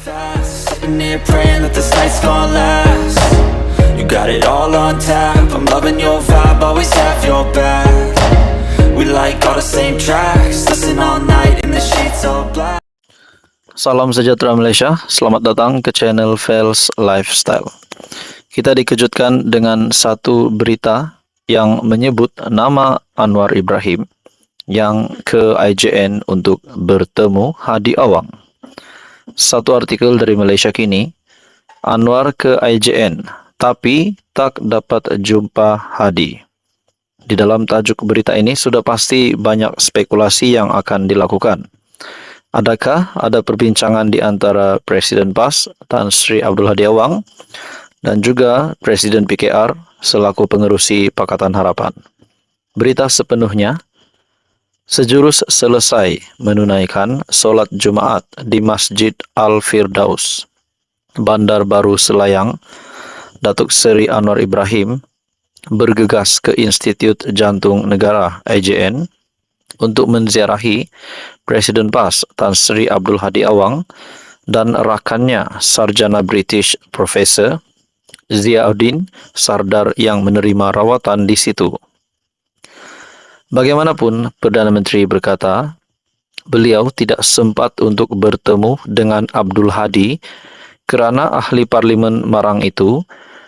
fast, sitting here praying that this night's gonna last. You got it all on tap, I'm loving your vibe, always have your back. We like all the same tracks, listen all night in the sheets all black. Salam sejahtera Malaysia, selamat datang ke channel Fels Lifestyle. Kita dikejutkan dengan satu berita yang menyebut nama Anwar Ibrahim yang ke IJN untuk bertemu Hadi Awang. Satu artikel dari Malaysia Kini, Anwar ke IJN tapi tak dapat jumpa Hadi. Di dalam tajuk berita ini sudah pasti banyak spekulasi yang akan dilakukan. Adakah ada perbincangan di antara Presiden PAS Tan Sri Abdul Hadi Awang dan juga Presiden PKR selaku pengerusi Pakatan Harapan? Berita sepenuhnya, sejurus selesai menunaikan solat Jumaat di Masjid Al-Firdaus, Bandar Baru Selayang, Datuk Seri Anwar Ibrahim bergegas ke Institut Jantung Negara IJN untuk menziarahi Presiden PAS Tan Sri Abdul Hadi Awang dan rakannya Sarjana British Profesor Ziauddin Sardar yang menerima rawatan di situ. Bagaimanapun, Perdana Menteri berkata, beliau tidak sempat untuk bertemu dengan Abdul Hadi kerana ahli Parlimen Marang itu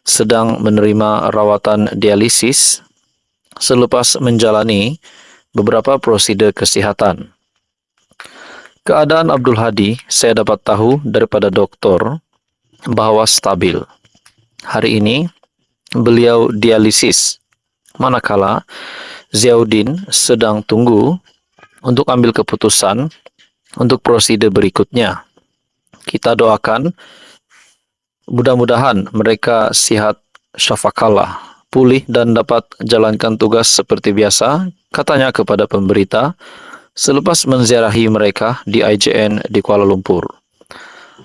sedang menerima rawatan dialisis selepas menjalani beberapa prosedur kesihatan. Keadaan Abdul Hadi saya dapat tahu daripada doktor bahawa stabil. Hari ini beliau dialisis, manakala Ziauddin sedang tunggu untuk ambil keputusan untuk prosedur berikutnya. Kita doakan mudah-mudahan mereka sihat syafakallah, pulih dan dapat jalankan tugas seperti biasa, katanya kepada pemberita selepas menziarahi mereka di IJN di Kuala Lumpur.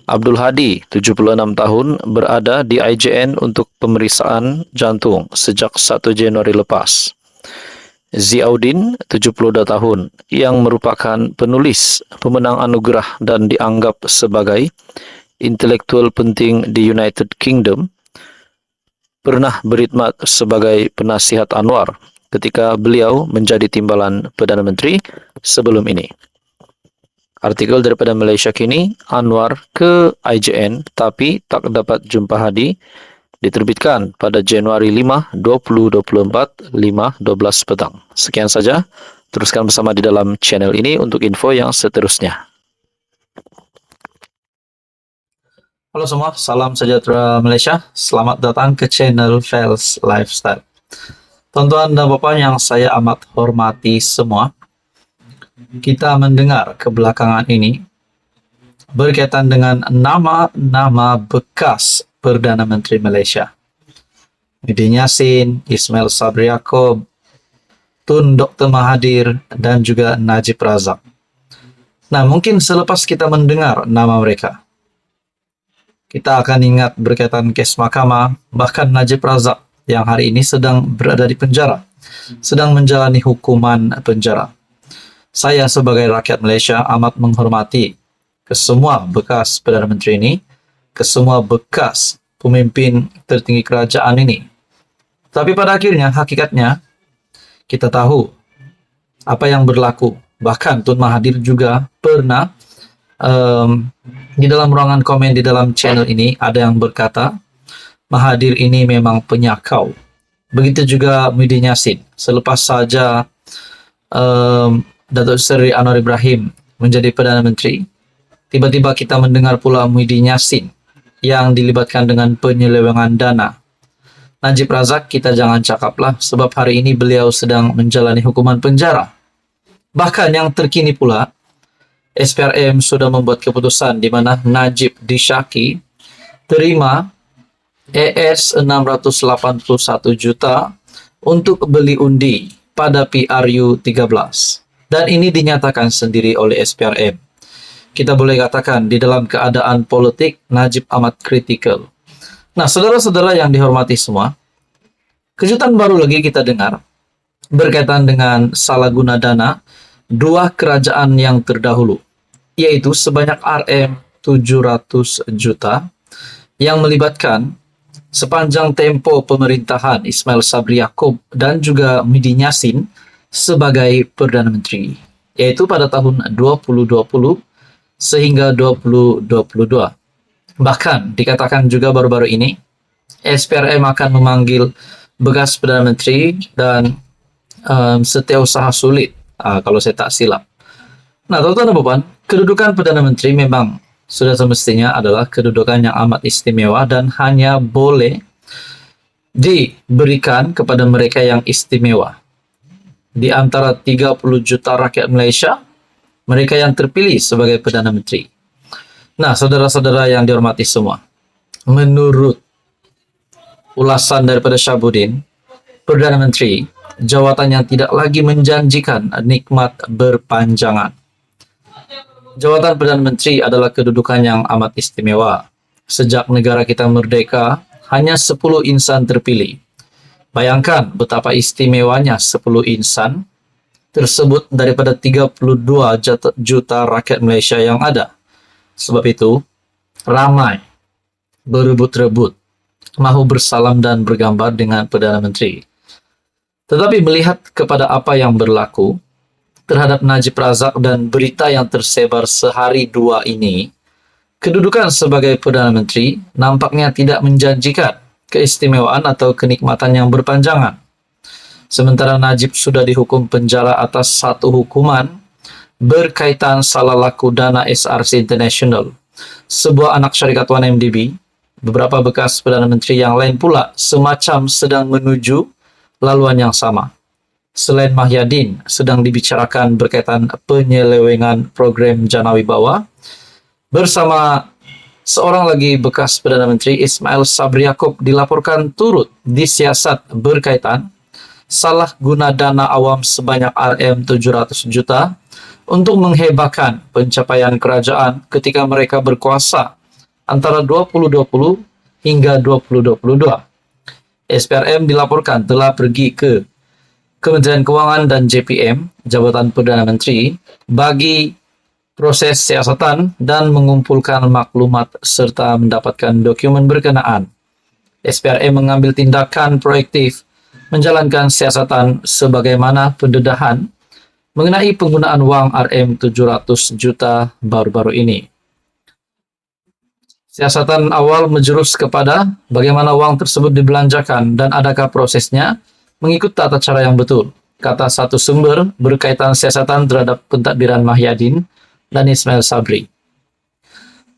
Abdul Hadi, 76 tahun, berada di IJN untuk pemeriksaan jantung sejak 1 Januari lepas. Ziauddin, 72 tahun, yang merupakan penulis, pemenang anugerah dan dianggap sebagai intelektual penting di United Kingdom, pernah berkhidmat sebagai penasihat Anwar ketika beliau menjadi timbalan Perdana Menteri sebelum ini. Artikel daripada Malaysia Kini, Anwar ke IJN tapi tak dapat jumpa Hadi, diterbitkan pada Januari 5, 2024, 5:12 petang. Sekian saja, teruskan bersama di dalam channel ini untuk info yang seterusnya. Halo semua, salam sejahtera Malaysia. Selamat datang ke channel Fels Lifestyle. Tuan-tuan dan puan yang saya amat hormati semua, kita mendengar kebelakangan ini berkaitan dengan nama-nama bekas Perdana Menteri Malaysia. Muhyiddin Yassin, Ismail Sabri Yaakob, Tun Dr. Mahathir dan juga Najib Razak. Nah, mungkin selepas kita mendengar nama mereka, kita akan ingat berkaitan kes mahkamah, bahkan Najib Razak yang hari ini sedang berada di penjara, sedang menjalani hukuman penjara. Saya sebagai rakyat Malaysia amat menghormati ke semua bekas Perdana Menteri ini, ke semua bekas pemimpin tertinggi kerajaan ini. Tapi pada akhirnya, hakikatnya, kita tahu apa yang berlaku. Bahkan Tun Mahathir juga pernah di dalam ruangan komen di dalam channel ini ada yang berkata Mahathir ini memang penyakau. Begitu juga Muhyiddin Yassin. Selepas saja Datuk Seri Anwar Ibrahim menjadi Perdana Menteri, tiba-tiba kita mendengar pula Muhyiddin Yassin yang dilibatkan dengan penyelewengan dana. Najib Razak kita jangan cakaplah, sebab hari ini beliau sedang menjalani hukuman penjara. Bahkan yang terkini pula, SPRM sudah membuat keputusan di mana Najib disyaki terima AS 681 juta untuk beli undi pada PRU 13. Dan ini dinyatakan sendiri oleh SPRM. Kita boleh katakan di dalam keadaan politik, Najib amat kritikal. Nah, saudara-saudara yang dihormati semua, kejutan baru lagi kita dengar berkaitan dengan salah guna dana dua kerajaan yang terdahulu, yaitu sebanyak RM 700 juta yang melibatkan sepanjang tempo pemerintahan Ismail Sabri Yaakob dan juga Muhyiddin Yassin sebagai Perdana Menteri, yaitu pada tahun 2020 sehingga 2022. Bahkan dikatakan juga baru-baru ini, SPRM akan memanggil bekas Perdana Menteri dan Setiausaha Sulit, kalau saya tak silap. Nah, tuan-tuan dan puan, kedudukan Perdana Menteri memang sudah semestinya adalah kedudukan yang amat istimewa dan hanya boleh diberikan kepada mereka yang istimewa. Di antara 30 juta rakyat Malaysia, mereka yang terpilih sebagai Perdana Menteri. Nah, saudara-saudara yang dihormati semua, menurut ulasan daripada Syabuddin, Perdana Menteri, jawatan yang tidak lagi menjanjikan nikmat berpanjangan. Jawatan Perdana Menteri adalah kedudukan yang amat istimewa. Sejak negara kita merdeka, hanya 10 insan terpilih. Bayangkan betapa istimewanya 10 insan tersebut daripada 32 juta rakyat Malaysia yang ada. Sebab itu, ramai berebut-rebut, mahu bersalam dan bergambar dengan Perdana Menteri. Tetapi melihat kepada apa yang berlaku terhadap Najib Razak dan berita yang tersebar sehari dua ini, kedudukan sebagai Perdana Menteri nampaknya tidak menjanjikan keistimewaan atau kenikmatan yang berpanjangan. Sementara Najib sudah dihukum penjara atas satu hukuman berkaitan salah laku dana SRC International, sebuah anak syarikat 1MDB. Beberapa bekas Perdana Menteri yang lain pula semacam sedang menuju laluan yang sama. Selain Mahyadin sedang dibicarakan berkaitan penyelewengan program Jana Wibawa, bersama seorang lagi bekas Perdana Menteri, Ismail Sabri Yaakob, dilaporkan turut disiasat berkaitan salah guna dana awam sebanyak RM700 juta untuk menghebahkan pencapaian kerajaan ketika mereka berkuasa antara 2020 hingga 2022. SPRM dilaporkan telah pergi ke Kementerian Kewangan dan JPM, Jabatan Perdana Menteri, bagi proses siasatan dan mengumpulkan maklumat serta mendapatkan dokumen berkenaan. SPRM mengambil tindakan proaktif menjalankan siasatan sebagaimana pendedahan mengenai penggunaan wang RM700 juta baru-baru ini. Siasatan awal menjurus kepada bagaimana wang tersebut dibelanjakan dan adakah prosesnya mengikut tata cara yang betul, kata satu sumber berkaitan siasatan terhadap pentadbiran Mahyadin dan Ismail Sabri.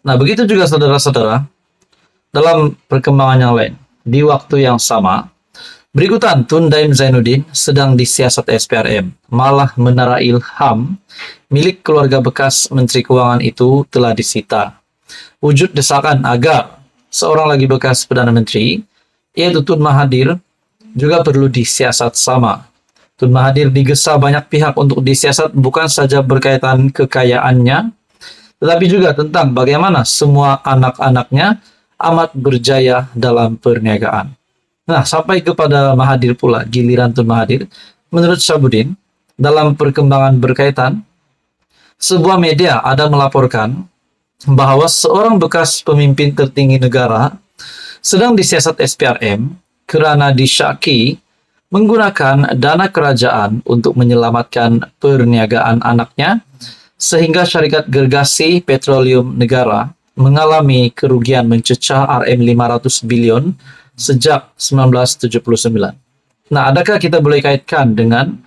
Nah, begitu juga saudara-saudara, dalam perkembangan yang lain, di waktu yang sama, berikutan Tun Daim Zainuddin sedang disiasat SPRM, malah menara ilham milik keluarga bekas Menteri Keuangan itu telah disita. Wujud desakan agar seorang lagi bekas Perdana Menteri, yaitu Tun Mahathir, juga perlu disiasat sama. Tun Mahathir digesa banyak pihak untuk disiasat bukan saja berkaitan kekayaannya, tetapi juga tentang bagaimana semua anak-anaknya amat berjaya dalam perniagaan. Nah, sampai kepada Mahathir pula, giliran Tun Mahathir, menurut Syabuddin, dalam perkembangan berkaitan, sebuah media ada melaporkan bahwa seorang bekas pemimpin tertinggi negara sedang disiasat SPRM kerana disyaki menggunakan dana kerajaan untuk menyelamatkan perniagaan anaknya, sehingga syarikat gergasi petroleum negara mengalami kerugian mencecah RM500 bilion sejak 1979. Nah, adakah kita boleh kaitkan dengan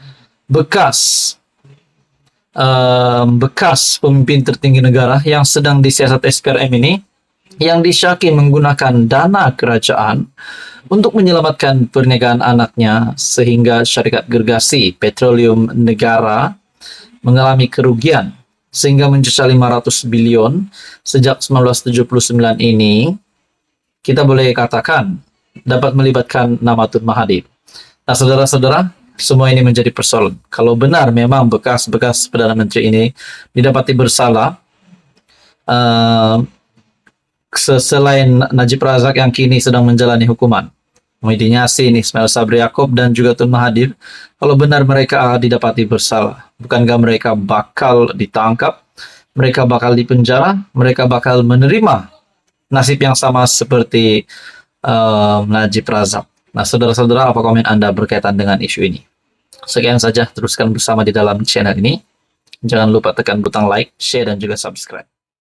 bekas pemimpin tertinggi negara yang sedang disiasat SPRM ini, yang disyaki menggunakan dana kerajaan untuk menyelamatkan perniagaan anaknya, sehingga syarikat gergasi petroleum negara mengalami kerugian sehingga mencecah 500 bilion sejak 1979 ini, kita boleh katakan dapat melibatkan nama Tun Mahathir. Nah, saudara-saudara, semua ini menjadi persoalan. Kalau benar memang bekas-bekas Perdana Menteri ini didapati bersalah, selain Najib Razak yang kini sedang menjalani hukuman, Muhyiddin Yassin, Ismail Sabri Yaakob, dan juga Tun Mahathir, kalau benar mereka didapati bersalah, bukankah mereka bakal ditangkap mereka bakal dipenjara, mereka bakal menerima nasib yang sama seperti Najib Razak. Nah, saudara-saudara, apa komen Anda berkaitan dengan isu ini? Sekian saja, teruskan bersama di dalam channel ini. Jangan lupa tekan butang like, share, dan juga subscribe.